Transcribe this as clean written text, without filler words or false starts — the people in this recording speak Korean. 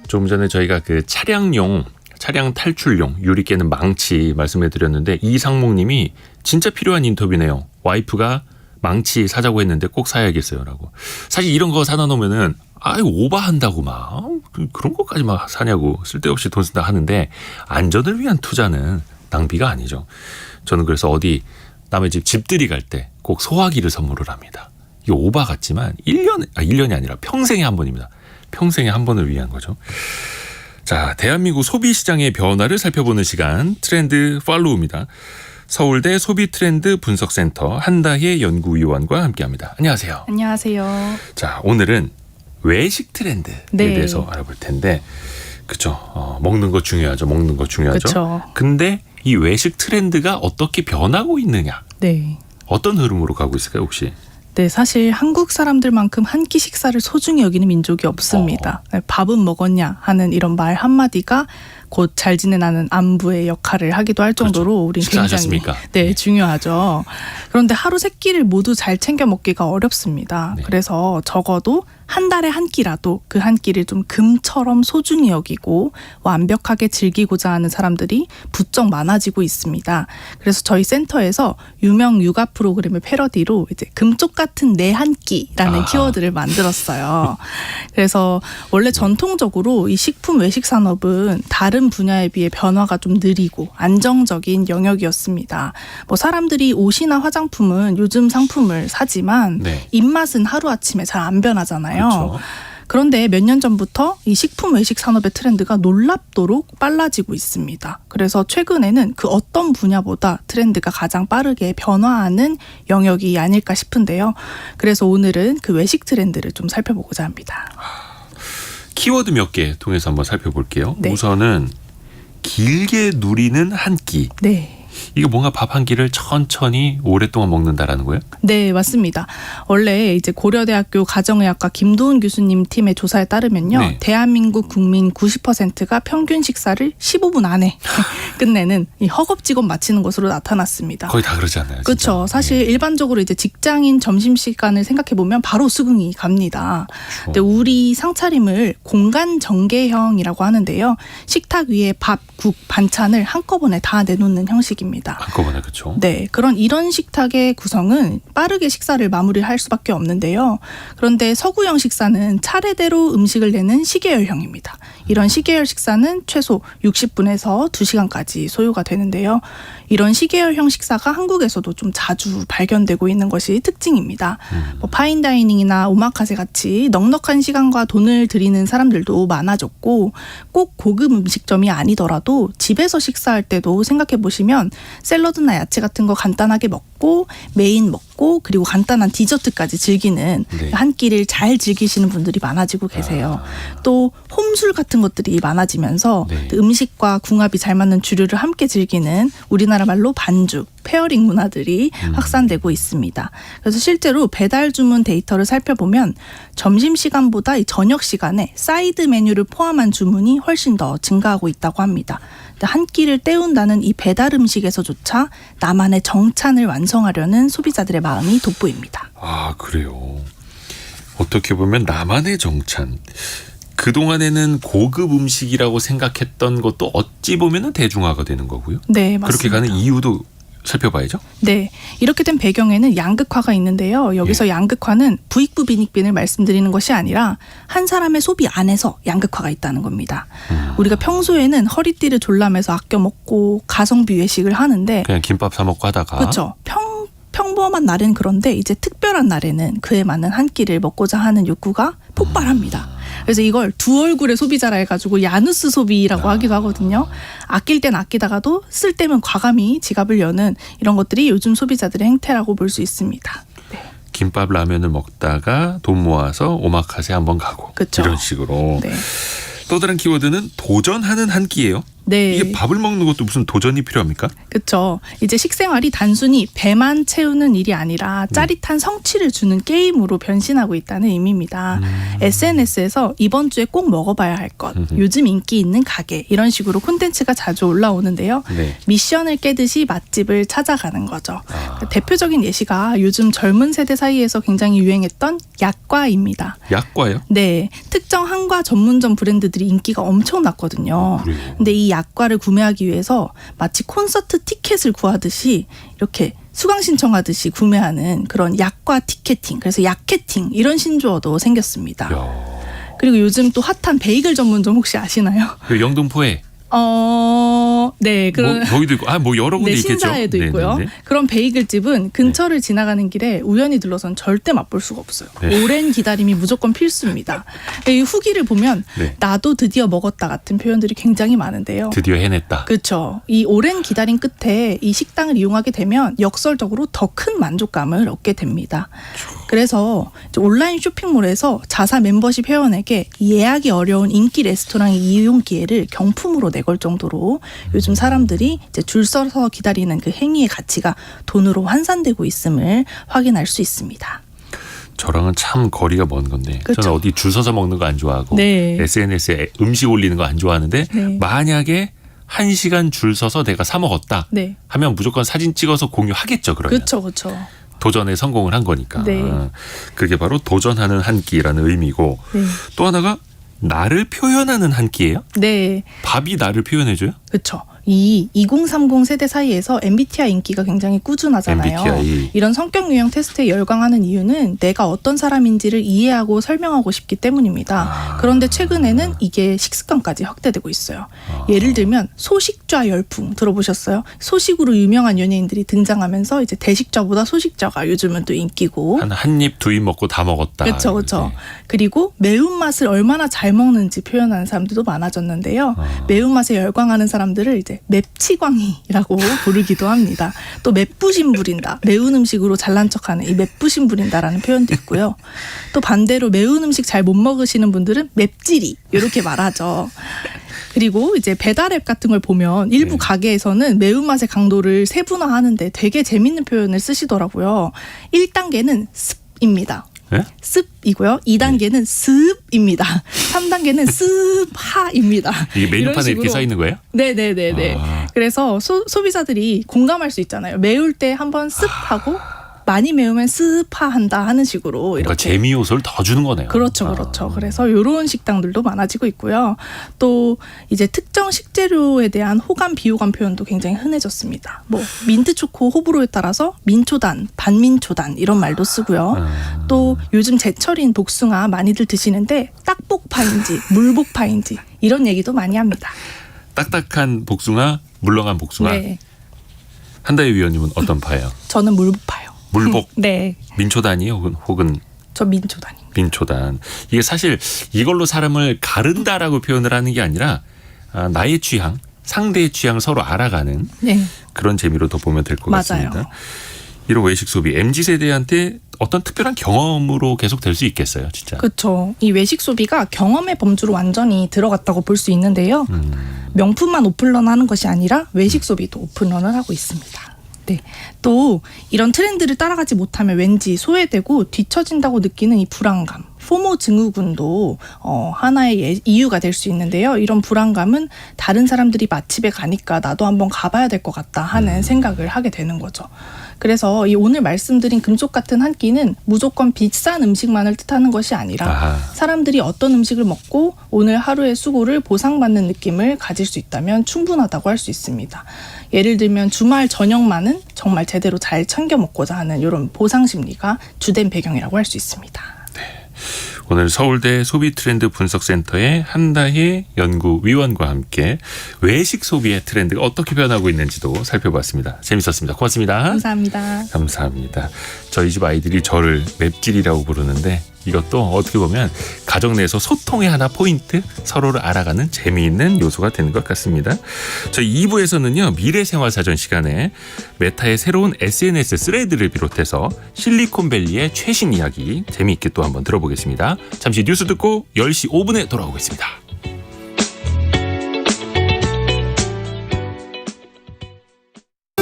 좀 전에 저희가 그 차량 탈출용 유리 깨는 망치 말씀해 드렸는데 이상목님이 진짜 필요한 인터뷰네요. 와이프가 망치 사자고 했는데 꼭 사야겠어요라고. 사실 이런 거 사다 놓으면은 오바한다고 막 그런 것까지 막 사냐고 쓸데없이 돈 쓴다 하는데 안전을 위한 투자는 낭비가 아니죠. 저는 그래서 어디 남의 집들이 갈 때 꼭 소화기를 선물을 합니다. 이거 오바 같지만 1년이 아니라 평생에 한 번입니다. 평생에 한 번을 위한 거죠. 자, 대한민국 소비시장의 변화를 살펴보는 시간 트렌드 팔로우입니다. 서울대 소비트렌드 분석센터 한다혜 연구위원과 함께합니다. 안녕하세요. 안녕하세요. 자, 오늘은 외식 트렌드에 대해서 알아볼 텐데 그렇죠. 먹는 거 중요하죠. 그렇죠. 근데 이 외식 트렌드가 어떻게 변하고 있느냐. 네. 어떤 흐름으로 가고 있을까요, 혹시? 네, 사실 한국 사람들만큼 한 끼 식사를 소중히 여기는 민족이 없습니다. 밥은 먹었냐 하는 이런 말 한마디가 곧 잘 지내라는 안부의 역할을 하기도 할 정도로 우린 굉장히 중요하죠. 그런데 하루 세 끼를 모두 잘 챙겨 먹기가 어렵습니다. 그래서 적어도 한 달에 한 끼라도 그 한 끼를 좀 금처럼 소중히 여기고 완벽하게 즐기고자 하는 사람들이 부쩍 많아지고 있습니다. 그래서 저희 센터에서 유명 육아 프로그램의 패러디로 이제 금쪽 같은 내 한 끼라는 키워드를 만들었어요. 그래서 원래 전통적으로 이 식품 외식 산업은 다른 분야에 비해 변화가 좀 느리고 안정적인 영역이었습니다. 뭐 사람들이 옷이나 화장품은 요즘 상품을 사지만 입맛은 하루아침에 잘 안 변하잖아요. 그렇죠. 그런데 몇 년 전부터 이 식품 외식 산업의 트렌드가 놀랍도록 빨라지고 있습니다. 그래서 최근에는 그 어떤 분야보다 트렌드가 가장 빠르게 변화하는 영역이 아닐까 싶은데요. 그래서 오늘은 그 외식 트렌드를 좀 살펴보고자 합니다. 키워드 몇 개 통해서 한번 살펴볼게요. 우선은 길게 누리는 한 끼. 이게 뭔가 밥 한 끼를 천천히 오랫동안 먹는다라는 거예요? 네, 맞습니다. 원래 이제 고려대학교 가정의학과 김도훈 교수님 팀의 조사에 따르면요. 대한민국 국민 90%가 평균 식사를 15분 안에 끝내는 이 허겁지겁 마치는 것으로 나타났습니다. 거의 다 그러지 않나요? 그렇죠. 사실 일반적으로 이제 직장인 점심시간을 생각해 보면 바로 수긍이 갑니다. 근데 우리 상차림을 공간 전개형이라고 하는데요. 식탁 위에 밥, 국, 반찬을 한꺼번에 다 내놓는 형식입니다. 한꺼번에 그렇죠. 네, 이런 식탁의 구성은 빠르게 식사를 마무리할 수밖에 없는데요. 그런데 서구형 식사는 차례대로 음식을 내는 시계열형입니다. 이런 시계열 식사는 최소 60분에서 2시간까지 소요가 되는데요. 이런 시계열형 식사가 한국에서도 좀 자주 발견되고 있는 것이 특징입니다. 파인다이닝이나 오마카세 같이 넉넉한 시간과 돈을 들이는 사람들도 많아졌고 꼭 고급 음식점이 아니더라도 집에서 식사할 때도 생각해 보시면 샐러드나 야채 같은 거 간단하게 먹고 메인 먹고 그리고 간단한 디저트까지 즐기는 한 끼를 잘 즐기시는 분들이 많아지고 계세요. 또 홈술 같은 것들이 많아지면서 음식과 궁합이 잘 맞는 주류를 함께 즐기는 우리나라 말로 반주, 페어링 문화들이 확산되고 있습니다. 그래서 실제로 배달 주문 데이터를 살펴보면 점심시간보다 이 저녁 시간에 사이드 메뉴를 포함한 주문이 훨씬 더 증가하고 있다고 합니다. 한 끼를 때운다는 이 배달 음식에서조차 나만의 정찬을 완성하려는 소비자들의 마음이 돋보입니다. 아, 그래요. 어떻게 보면 나만의 정찬. 그동안에는 고급 음식이라고 생각했던 것도 어찌 보면 대중화가 되는 거고요. 네, 맞습니다. 그렇게 가는 이유도 살펴봐야죠. 네, 이렇게 된 배경에는 양극화가 있는데요. 여기서 양극화는 부익부 빈익빈을 말씀드리는 것이 아니라 한 사람의 소비 안에서 양극화가 있다는 겁니다. 우리가 평소에는 허리띠를 졸라매서 아껴 먹고 가성비 외식을 하는데 그냥 김밥 사 먹고 하다가 그렇죠. 평범한 날엔 그런데 이제 특별한 날에는 그에 맞는 한 끼를 먹고자 하는 욕구가 폭발합니다. 그래서 이걸 두 얼굴의 소비자라 해가지고 야누스 소비라고 하기도 하거든요. 아낄 땐 아끼다가도 쓸 때면 과감히 지갑을 여는 이런 것들이 요즘 소비자들의 행태라고 볼 수 있습니다. 김밥 라면을 먹다가 돈 모아서 오마카세 한번 가고 이런 식으로. 또 다른 키워드는 도전하는 한 끼예요. 네. 이게 밥을 먹는 것도 무슨 도전이 필요합니까? 그렇죠. 이제 식생활이 단순히 배만 채우는 일이 아니라 짜릿한 성취를 주는 게임으로 변신하고 있다는 의미입니다. SNS에서 이번 주에 꼭 먹어봐야 할 것, 요즘 인기 있는 가게 이런 식으로 콘텐츠가 자주 올라오는데요. 네. 미션을 깨듯이 맛집을 찾아가는 거죠. 대표적인 예시가 요즘 젊은 세대 사이에서 굉장히 유행했던 약과입니다. 약과요? 네, 특정 한과 전문점 브랜드들이 인기가 엄청났거든요. 그래요? 근데 이 약과를 구매하기 위해서 마치 콘서트 티켓을 구하듯이 이렇게 수강 신청하듯이 구매하는 그런 약과 티켓팅, 그래서 약캐팅 이런 신조어도 생겼습니다. 야. 그리고 요즘 또 핫한 베이글 전문점 혹시 아시나요? 그 영등포에 네, 그런 거기도 있고, 뭐 여러 군데 네, 있겠죠. 신사에도 있고요. 네네네. 그런 베이글집은 근처를 지나가는 길에 우연히 들러선 절대 맛볼 수가 없어요. 네. 오랜 기다림이 무조건 필수입니다. 이 후기를 보면 네. 나도 드디어 먹었다 같은 표현들이 굉장히 많은데요. 드디어 해냈다. 그렇죠. 이 오랜 기다림 끝에 이 식당을 이용하게 되면 역설적으로 더 큰 만족감을 얻게 됩니다. 그래서 이제 온라인 쇼핑몰에서 자사 멤버십 회원에게 예약이 어려운 인기 레스토랑의 이용 기회를 경품으로 내걸 정도로 요즘 사람들이 이제 줄 서서 기다리는 그 행위의 가치가 돈으로 환산되고 있음을 확인할 수 있습니다. 저랑은 참 거리가 먼 건데 그렇죠. 저는 어디 줄 서서 먹는 거 안 좋아하고 네. SNS에 음식 올리는 거 안 좋아하는데 네. 만약에 1시간 줄 서서 내가 사 먹었다 네. 하면 무조건 사진 찍어서 공유하겠죠. 그러면 그렇죠, 그렇죠. 도전에 성공을 한 거니까. 네. 그게 바로 도전하는 한 끼라는 의미고 네. 또 하나가 나를 표현하는 한 끼예요? 네. 밥이 나를 표현해줘요? 그렇죠. 이 2030 세대 사이에서 MBTI 인기가 굉장히 꾸준하잖아요. MBTI. 이런 성격 유형 테스트에 열광하는 이유는 내가 어떤 사람인지를 이해하고 설명하고 싶기 때문입니다. 그런데 최근에는 이게 식습관까지 확대되고 있어요. 예를 들면 소식좌 열풍 들어보셨어요? 소식으로 유명한 연예인들이 등장하면서 이제 대식좌보다 소식좌가 요즘은 또 인기고. 한 입, 두 입 먹고 다 먹었다. 그렇죠, 그렇죠. 이렇게. 그리고 매운맛을 얼마나 잘 먹는지 표현하는 사람들도 많아졌는데요. 매운맛에 열광하는 사람들을 이제 맵치광이라고 부르기도 합니다. 또 맵부심 부린다. 매운 음식으로 잘난 척하는 이 맵부심 부린다라는 표현도 있고요. 또 반대로 매운 음식 잘 못 먹으시는 분들은 맵찔이 이렇게 말하죠. 그리고 이제 배달앱 같은 걸 보면 일부 가게에서는 매운맛의 강도를 세분화하는데 되게 재밌는 표현을 쓰시더라고요. 1단계는 습입니다. 네? 습이고요. 2단계는 습입니다. 3단계는 습하입니다. 이게 메뉴판에 이렇게 써 있는 거예요? 네네네네. 그래서 소비자들이 공감할 수 있잖아요. 매울 때 한번 습하고 많이 매우면 습하한다 하는 식으로 그러니까 이렇게. 재미 요소를 더 주는 거네요. 그렇죠, 그렇죠. 그래서 이런 식당들도 많아지고 있고요. 또 이제 특정 식재료에 대한 호감, 비호감 표현도 굉장히 흔해졌습니다. 뭐 민트초코 호불호에 따라서 민초단, 반민초단 이런 말도 쓰고요. 또 요즘 제철인 복숭아 많이들 드시는데 딱복파인지 물복파인지 이런 얘기도 많이 합니다. 딱딱한 복숭아, 물렁한 복숭아. 네, 한다혜 위원님은 어떤 파예요? 저는 물복파요. 물복, 네, 민초단이요? 혹은 저 민초단입니다. 민초단. 이게 사실 이걸로 사람을 가른다라고 표현을 하는 게 아니라 나의 취향, 상대의 취향을 서로 알아가는 네, 그런 재미로 더 보면 될 것 맞아요. 같습니다. 이런 외식 소비 MZ세대한테 어떤 특별한 경험으로 계속 될 수 있겠어요. 진짜. 그렇죠. 이 외식 소비가 경험의 범주로 완전히 들어갔다고 볼 수 있는데요. 명품만 오픈런하는 것이 아니라 외식 소비도 오픈런을 하고 있습니다. 네. 또 이런 트렌드를 따라가지 못하면 왠지 소외되고 뒤처진다고 느끼는 이 불안감, 포모 증후군도 하나의 이유가 될 수 있는데요. 이런 불안감은 다른 사람들이 맛집에 가니까 나도 한번 가봐야 될 것 같다 하는 생각을 하게 되는 거죠. 그래서 이 오늘 말씀드린 금쪽 같은 한 끼는 무조건 비싼 음식만을 뜻하는 것이 아니라 사람들이 어떤 음식을 먹고 오늘 하루의 수고를 보상받는 느낌을 가질 수 있다면 충분하다고 할 수 있습니다. 예를 들면 주말 저녁만은 정말 제대로 잘 챙겨 먹고자 하는 이런 보상 심리가 주된 배경이라고 할 수 있습니다. 오늘 서울대 소비트렌드 분석센터의 한다혜 연구위원과 함께 외식 소비의 트렌드가 어떻게 변하고 있는지도 살펴봤습니다. 재밌었습니다. 고맙습니다. 감사합니다. 감사합니다. 저희 집 아이들이 저를 맵찔이라고 부르는데 이것도 어떻게 보면 가정 내에서 소통의 하나 포인트, 서로를 알아가는 재미있는 요소가 되는 것 같습니다. 저희 2부에서는요. 미래생활사전 시간에 메타의 새로운 SNS 스레드를 비롯해서 실리콘밸리의 최신 이야기 재미있게 또 한번 들어보겠습니다. 잠시 뉴스 듣고 10시 5분에 돌아오겠습니다.